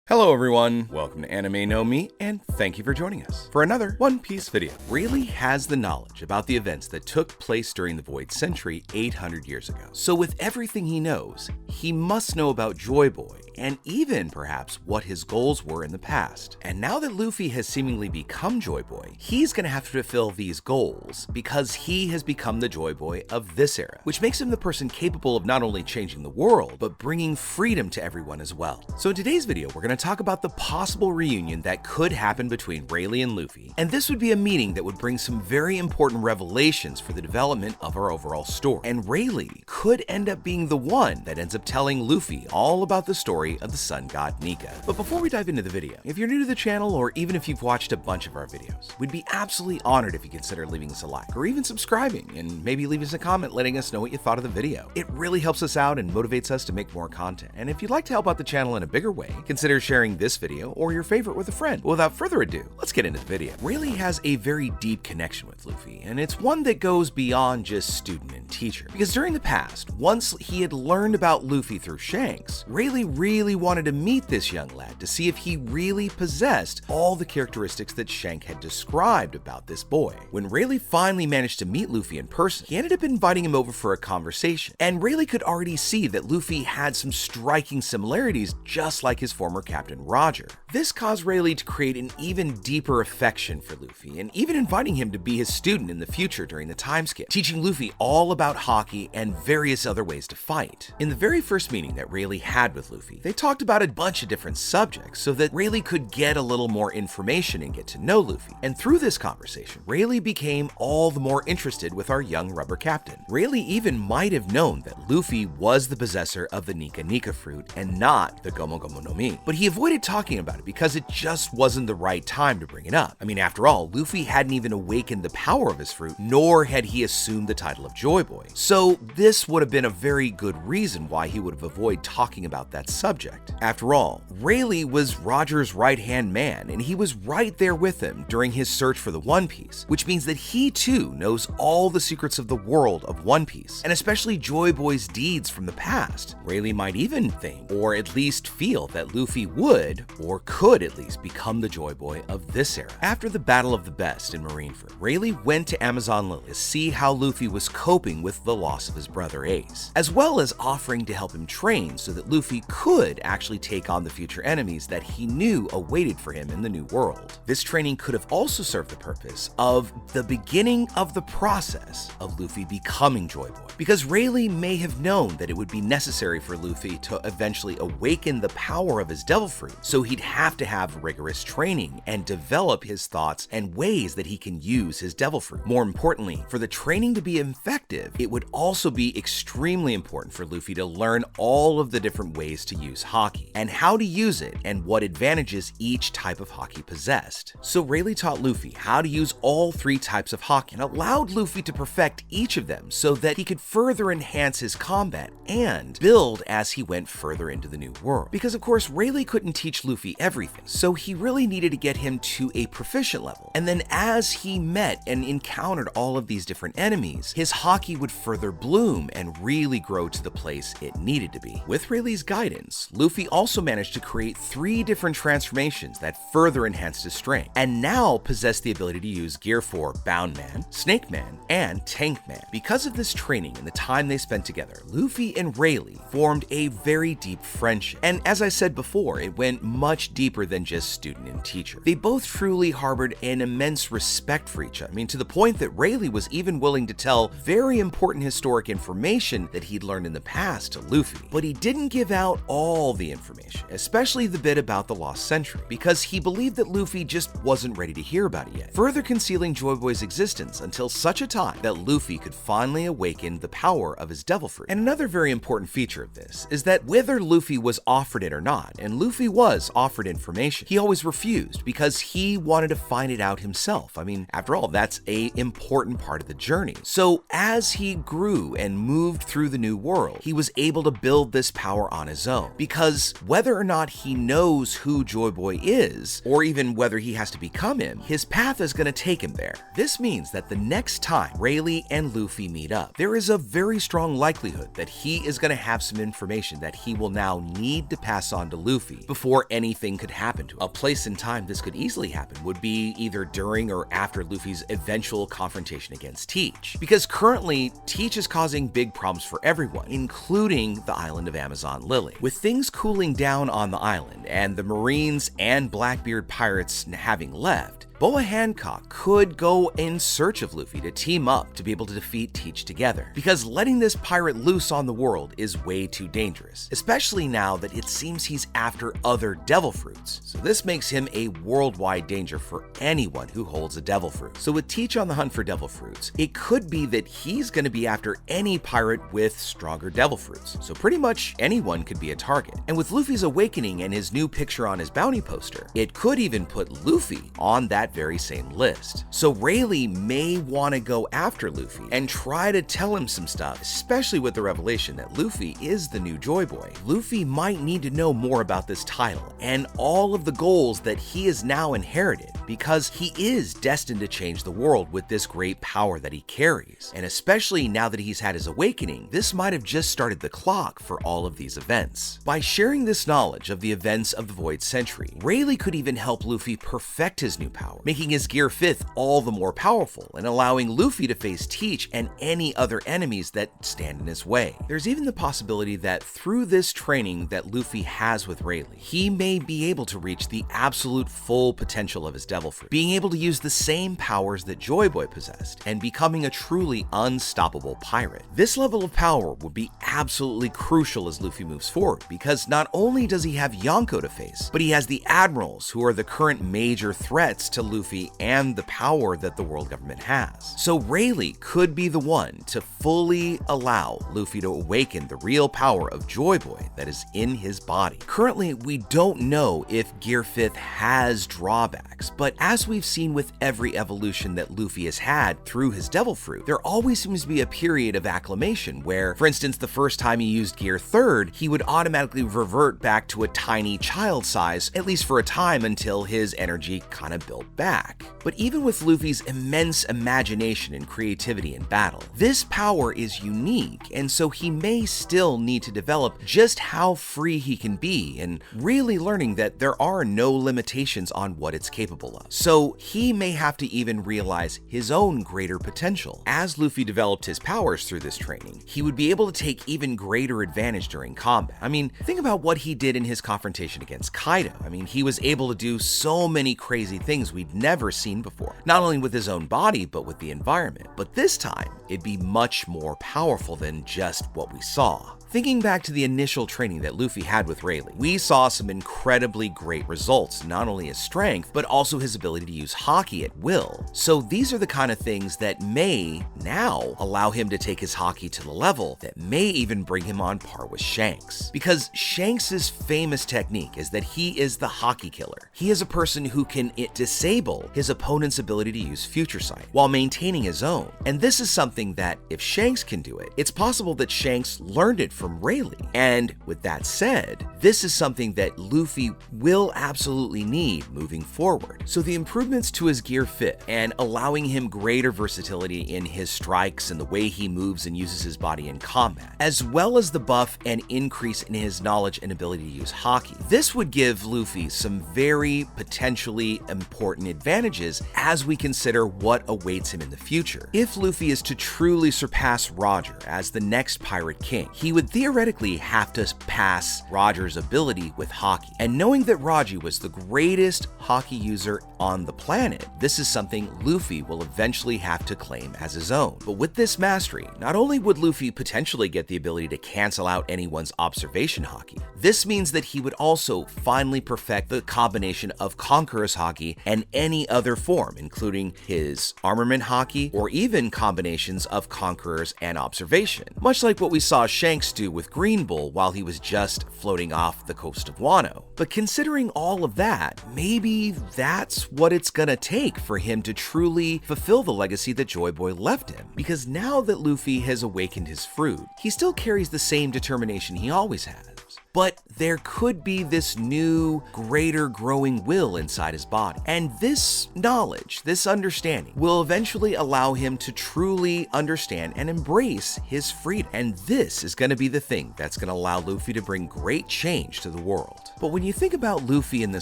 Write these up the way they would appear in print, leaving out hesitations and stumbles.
Hello everyone, welcome to Anime No Me, and thank you for joining us for another One Piece video. Rayleigh has the knowledge about the events that took place during the Void Century 800 years ago. So with everything he knows, he must know about Joy Boy, and even perhaps what his goals were in the past. And now that Luffy has seemingly become Joy Boy, he's gonna have to fulfill these goals because he has become the Joy Boy of this era, which makes him the person capable of not only changing the world, but bringing freedom to everyone as well. So in today's video, we're gonna talk about the possible reunion that could happen between Rayleigh and Luffy, and this would be a meeting that would bring some very important revelations for the development of our overall story. And Rayleigh could end up being the one that ends up telling Luffy all about the story of the sun god Nika. But before we dive into the video, if you're new to the channel or even if you've watched a bunch of our videos, we'd be absolutely honored if you consider leaving us a like or even subscribing and maybe leave us a comment letting us know what you thought of the video. It really helps us out and motivates us to make more content. And if you'd like to help out the channel in a bigger way, consider sharing this video or your favorite with a friend. But without further ado, let's get into the video. Rayleigh has a very deep connection with Luffy, and it's one that goes beyond just student and teacher. Because during the past, once he had learned about Luffy through Shanks, Rayleigh really wanted to meet this young lad to see if he really possessed all the characteristics that Shank had described about this boy. When Rayleigh finally managed to meet Luffy in person, he ended up inviting him over for a conversation, and Rayleigh could already see that Luffy had some striking similarities just like his former captain Roger. This caused Rayleigh to create an even deeper affection for Luffy, and even inviting him to be his student in the future during the time skip, teaching Luffy all about Haki and various other ways to fight. In the very first meeting that Rayleigh had with Luffy, they talked about a bunch of different subjects so that Rayleigh could get a little more information and get to know Luffy. And through this conversation, Rayleigh became all the more interested with our young rubber captain. Rayleigh even might have known that Luffy was the possessor of the Nika Nika fruit and not the Gomu Gomu no Mi, but he avoided talking about it because it just wasn't the right time to bring it up. I mean, after all, Luffy hadn't even awakened the power of his fruit, nor had he assumed the title of Joy Boy. So this would have been a very good reason why he would have avoided talking about that subject. After all, Rayleigh was Roger's right-hand man, and he was right there with him during his search for the One Piece, which means that he too knows all the secrets of the world of One Piece, and especially Joy Boy's deeds from the past. Rayleigh might even think, or at least feel, that Luffy would, or could at least, become the Joy Boy of this era. After the Battle of the Best in Marineford, Rayleigh went to Amazon Lily to see how Luffy was coping with the loss of his brother Ace, as well as offering to help him train so that Luffy could actually take on the future enemies that he knew awaited for him in the new world. This training could have also served the purpose of the beginning of the process of Luffy becoming Joy Boy, because Rayleigh may have known that it would be necessary for Luffy to eventually awaken the power of his devil fruit, so he'd have to have rigorous training and develop his thoughts and ways that he can use his devil fruit. More importantly, for the training to be effective, it would also be extremely important for Luffy to learn all of the different ways to use Haki, and how to use it and what advantages each type of Haki possessed. So Rayleigh taught Luffy how to use all three types of Haki and allowed Luffy to perfect each of them so that he could further enhance his combat and build as he went further into the new world. Because of course, Rayleigh couldn't teach Luffy everything, so he really needed to get him to a proficient level. And then as he met and encountered all of these different enemies, his Haki would further bloom and really grow to the place it needed to be. With Rayleigh's guidance, Luffy also managed to create 3 different transformations that further enhanced his strength, and now possessed the ability to use Gear 4 Bound Man, Snake Man, and Tank Man. Because of this training and the time they spent together, Luffy and Rayleigh formed a very deep friendship. And as I said before, it went much deeper than just student and teacher. They both truly harbored an immense respect for each other. I mean, to the point that Rayleigh was even willing to tell very important historic information that he'd learned in the past to Luffy. But he didn't give out all the information, especially the bit about the lost century, because he believed that Luffy just wasn't ready to hear about it yet, further concealing Joy Boy's existence until such a time that Luffy could finally awaken the power of his devil fruit. And another very important feature of this is that whether Luffy was offered it or not, and Luffy was offered information, he always refused because he wanted to find it out himself. I mean, after all, that's an important part of the journey. So as he grew and moved through the new world, he was able to build this power on his own, because whether or not he knows who Joy Boy is, or even whether he has to become him, his path is going to take him there. This means that the next time Rayleigh and Luffy meet up, there is a very strong likelihood that he is going to have some information that he will now need to pass on to Luffy Luffy before anything could happen to him. A place and time this could easily happen would be either during or after Luffy's eventual confrontation against Teach, because currently Teach is causing big problems for everyone, including the island of Amazon Lily. With things cooling down on the island and the Marines and Blackbeard pirates having left, Boa Hancock could go in search of Luffy to team up to be able to defeat Teach together, because letting this pirate loose on the world is way too dangerous, especially now that it seems he's after other devil fruits. So this makes him a worldwide danger for anyone who holds a devil fruit. So with Teach on the hunt for devil fruits, it could be that he's going to be after any pirate with stronger devil fruits. So pretty much anyone could be a target. And with Luffy's awakening and his new picture on his bounty poster, it could even put Luffy on that very same list. So Rayleigh may want to go after Luffy and try to tell him some stuff, especially with the revelation that Luffy is the new Joy Boy. Luffy might need to know more about this title and all of the goals that he has now inherited, because he is destined to change the world with this great power that he carries. And especially now that he's had his awakening, this might have just started the clock for all of these events. By sharing this knowledge of the events of the Void Century, Rayleigh could even help Luffy perfect his new power, making his Gear 5th all the more powerful and allowing Luffy to face Teach and any other enemies that stand in his way. There's even the possibility that through this training that Luffy has with Rayleigh, he may be able to reach the absolute full potential of his devil fruit, being able to use the same powers that Joy Boy possessed and becoming a truly unstoppable pirate. This level of power would be absolutely crucial as Luffy moves forward, because not only does he have Yonko to face, but he has the admirals, who are the current major threats to Luffy and the power that the world government has. So Rayleigh could be the one to fully allow Luffy to awaken the real power of Joy Boy that is in his body. Currently, we don't know if Gear 5th has drawbacks, but as we've seen with every evolution that Luffy has had through his devil fruit, there always seems to be a period of acclimation where, for instance, the first time he used Gear 3rd, he would automatically revert back to a tiny child size, at least for a time, until his energy kind of built back. But even with Luffy's immense imagination and creativity in battle, this power is unique, and so he may still need to develop just how free he can be, and really learning that there are no limitations on what it's capable of. So he may have to even realize his own greater potential. As Luffy developed his powers through this training, he would be able to take even greater advantage during combat. I mean, think about what he did in his confrontation against Kaido. I mean, he was able to do so many crazy things we'd never seen before, not only with his own body, but with the environment. But this time, it'd be much more powerful than just what we saw. Thinking back to the initial training that Luffy had with Rayleigh, we saw some incredibly great results, not only his strength, but also his ability to use Haki at will. So these are the kind of things that may now allow him to take his Haki to the level that may even bring him on par with Shanks. Because Shanks' famous technique is that he is the Haki killer. He is a person who can disable his opponent's ability to use Future Sight while maintaining his own. And this is something that, if Shanks can do it, it's possible that Shanks learned it from Rayleigh. And with that said, this is something that Luffy will absolutely need moving forward. So the improvements to his Gear 5th and allowing him greater versatility in his strikes and the way he moves and uses his body in combat, as well as the buff and increase in his knowledge and ability to use Haki, this would give Luffy some very potentially important advantages as we consider what awaits him in the future. If Luffy is to truly surpass Roger as the next Pirate King, he would theoretically have to pass Roger's ability with Haki. And knowing that Roger was the greatest Haki user on the planet, this is something Luffy will eventually have to claim as his own. But with this mastery, not only would Luffy potentially get the ability to cancel out anyone's observation Haki, this means that he would also finally perfect the combination of Conqueror's Haki and any other form, including his Armament Haki, or even combinations of Conqueror's and Observation, much like what we saw Shanks do with Green Bull while he was just floating off the coast of Wano. But considering all of that, maybe that's what it's gonna take for him to truly fulfill the legacy that Joy Boy left him. Because now that Luffy has awakened his fruit, he still carries the same determination he always has. But there could be this new, greater growing will inside his body. And this knowledge, this understanding, will eventually allow him to truly understand and embrace his freedom. And this is going to be the thing that's going to allow Luffy to bring great change to the world. But when you think about Luffy and the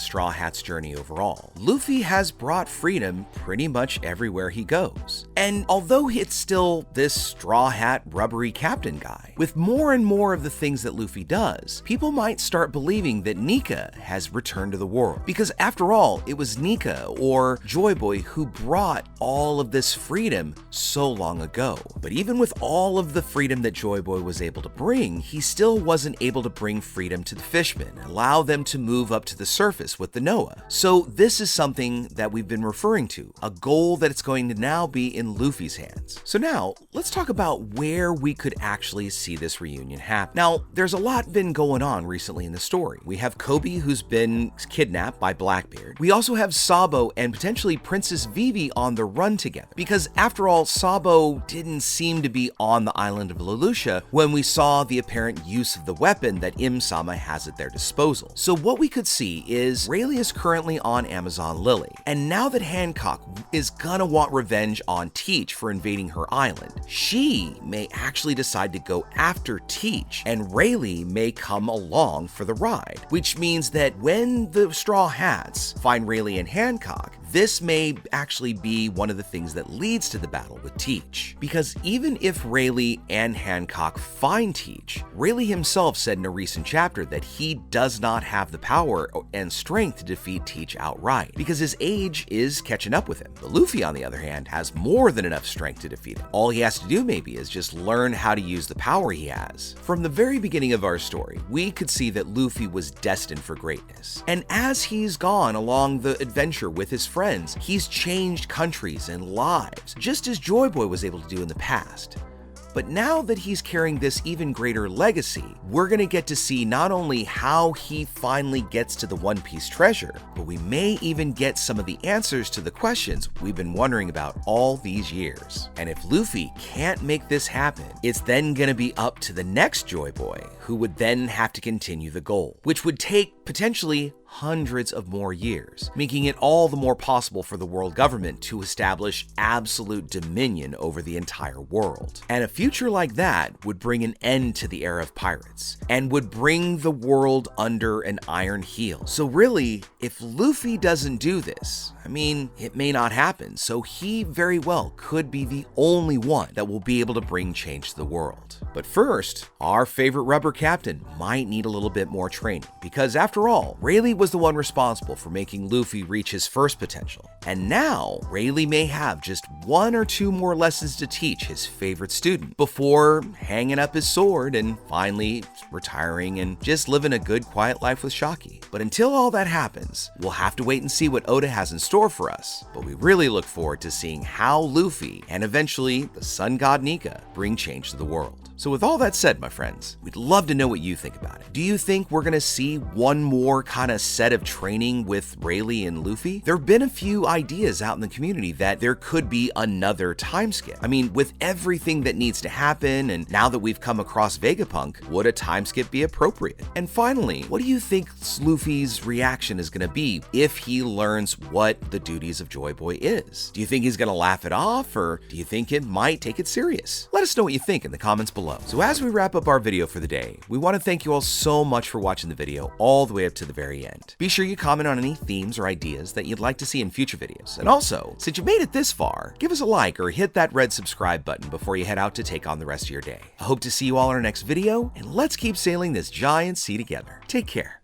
Straw Hat's journey overall, Luffy has brought freedom pretty much everywhere he goes. And although it's still this Straw Hat rubbery captain guy, with more and more of the things that Luffy does, people might start believing that Nika has returned to the world. Because after all, it was Nika or Joy Boy who brought all of this freedom so long ago. But even with all of the freedom that Joy Boy was able to bring, he still wasn't able to bring freedom to the fishmen, allow them to move up to the surface with the Noah. So this is something that we've been referring to, a goal that it's going to now be in Luffy's hands. So now, let's talk about where we could actually see this reunion happen. Now, there's a lot been going on recently in the story. We have Kobe, who's been kidnapped by Blackbeard. We also have Sabo and potentially Princess Vivi on the run together. Because after all, Sabo didn't seem to be on the island of Lelouch when we saw the apparent use of the weapon that Im-sama has at their disposal. So what we could see is Rayleigh is currently on Amazon Lily. And now that Hancock is gonna want revenge on Teach for invading her island, she may actually decide to go after Teach, and Rayleigh may come along for the ride, which means that when the Straw Hats find Rayleigh and Hancock, this may actually be one of the things that leads to the battle with Teach. Because even if Rayleigh and Hancock find Teach, Rayleigh himself said in a recent chapter that he does not have the power and strength to defeat Teach outright, because his age is catching up with him. But Luffy, on the other hand, has more than enough strength to defeat him. All he has to do maybe is just learn how to use the power he has. From the very beginning of our story, we could see that Luffy was destined for greatness. And as he's gone along the adventure with his friends, he's changed countries and lives, just as Joy Boy was able to do in the past. But now that he's carrying this even greater legacy, we're gonna get to see not only how he finally gets to the One Piece treasure, but we may even get some of the answers to the questions we've been wondering about all these years. And if Luffy can't make this happen, it's then gonna be up to the next Joy Boy, who would then have to continue the goal, which would take potentially hundreds of more years, making it all the more possible for the world government to establish absolute dominion over the entire world. And a future like that would bring an end to the era of pirates, and would bring the world under an iron heel. So really, if Luffy doesn't do this, I mean, it may not happen, so he very well could be the only one that will be able to bring change to the world. But first, our favorite rubber captain might need a little bit more training, because after all, Rayleigh was the one responsible for making Luffy reach his first potential. And now, Rayleigh may have just 1 or 2 more lessons to teach his favorite student before hanging up his sword and finally retiring and just living a good, quiet life with Haki. But until all that happens, we'll have to wait and see what Oda has in store for us. But we really look forward to seeing how Luffy and eventually the sun god Nika bring change to the world. So with all that said, my friends, we'd love to know what you think about it. Do you think we're gonna see one more kind of set of training with Rayleigh and Luffy? There have been a few ideas out in the community that there could be another time skip. I mean, with everything that needs to happen, and now that we've come across Vegapunk, would a time skip be appropriate? And finally, what do you think Luffy's reaction is gonna be if he learns what the duties of Joy Boy is? Do you think he's gonna laugh it off, or do you think it might take it serious? Let us know what you think in the comments below. So as we wrap up our video for the day, we want to thank you all so much for watching the video all the way up to the very end. Be sure you comment on any themes or ideas that you'd like to see in future videos. And also, since you made it this far, give us a like or hit that red subscribe button before you head out to take on the rest of your day. I hope to see you all in our next video, and let's keep sailing this giant sea together. Take care.